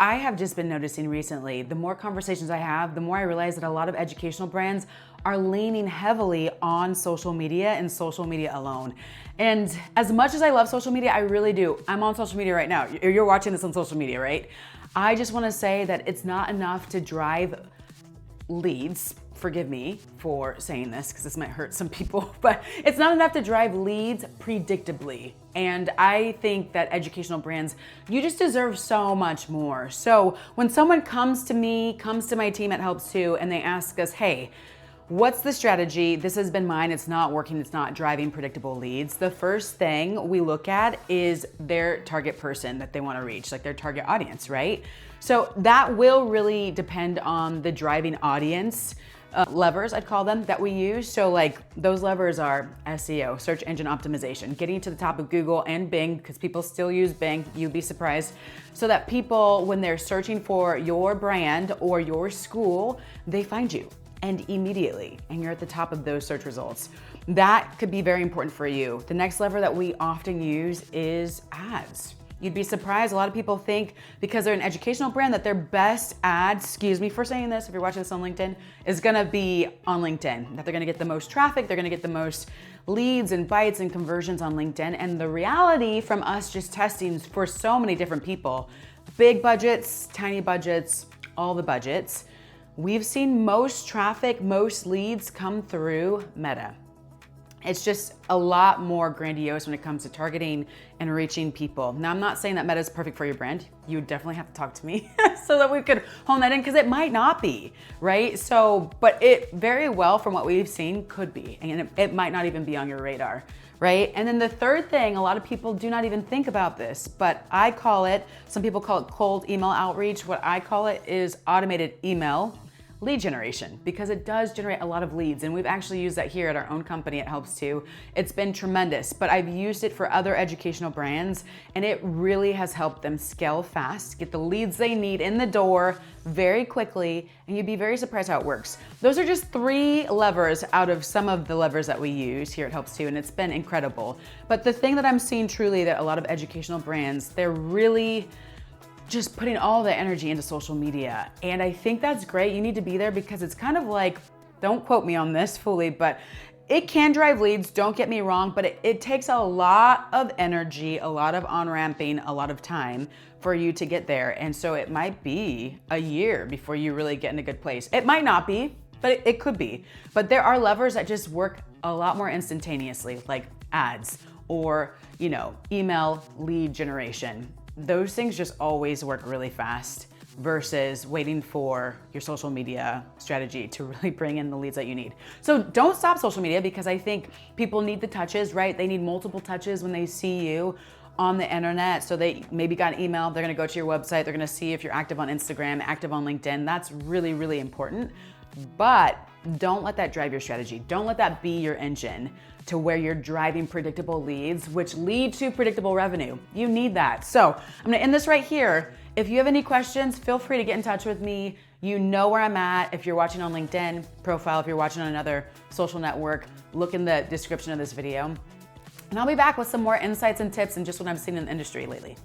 I have just been noticing recently, the more conversations I have, the more I realize that a lot of educational brands are leaning heavily on social media and social media alone. And as much as I love social media, I really do. I'm on social media right now. You're watching this on social media, right? I just want to say that it's not enough to drive leads. Forgive me for saying this because this might hurt some people, but it's not enough to drive leads predictably. And I think that educational brands, you just deserve so much more. So when someone comes to me, comes to my team at Helps To, and they ask us, hey, what's the strategy? This has been mine. It's not working. It's not driving predictable leads. The first thing we look at is their target person that they want to reach, like their target audience, right? So that will really depend on the driving audience levers, I'd call them, that we use. So like those levers are SEO, search engine optimization, getting to the top of Google and Bing, because people still use Bing, you'd be surprised. So that people, when they're searching for your brand or your school, they find you and immediately, and you're at the top of those search results. That could be very important for you. The next lever that we often use is ads. You'd be surprised, a lot of people think because they're an educational brand that their best ad, excuse me for saying this, if you're watching this on LinkedIn, is gonna be on LinkedIn, that they're gonna get the most traffic, they're gonna get the most leads and bites and conversions on LinkedIn. And the reality from us just testing for so many different people, big budgets, tiny budgets, all the budgets, we've seen most traffic, most leads come through Meta. It's just a lot more grandiose when it comes to targeting and reaching people. Now, I'm not saying that Meta is perfect for your brand. You would definitely have to talk to me so that we could hone that in, because it might not be, right? So, but it very well, from what we've seen, could be, and it might not even be on your radar, right? And then the third thing, a lot of people do not even think about this, but I call it, some people call it cold email outreach. What I call it is automated email lead generation, because it does generate a lot of leads. And we've actually used that here at our own company. It Helps To. It's been tremendous, but I've used it for other educational brands, and it really has helped them scale fast, get the leads they need in the door very quickly, and you'd be very surprised how it works. Those are just 3 levers out of some of the levers that we use here at Helps To, and it's been incredible. But the thing that I'm seeing truly that a lot of educational brands, they're really just putting all the energy into social media. And I think that's great. You need to be there, because it's kind of like, don't quote me on this fully, but it can drive leads, don't get me wrong, but it takes a lot of energy, a lot of on-ramping, a lot of time for you to get there. And so it might be a year before you really get in a good place. It might not be, but it could be. But there are levers that just work a lot more instantaneously, like ads or, email lead generation. Those things just always work really fast versus waiting for your social media strategy to really bring in the leads that you need. So don't stop social media, because I think people need the touches, right? They need multiple touches when they see you on the internet. So they maybe got an email, they're gonna go to your website, they're gonna see if you're active on Instagram, active on LinkedIn. That's really, really important. But don't let that drive your strategy. Don't let that be your engine to where you're driving predictable leads, which lead to predictable revenue. You need that. So I'm gonna end this right here. If you have any questions, feel free to get in touch with me. You know where I'm at. If you're watching on LinkedIn profile, if you're watching on another social network, look in the description of this video. And I'll be back with some more insights and tips and just what I've seen in the industry lately.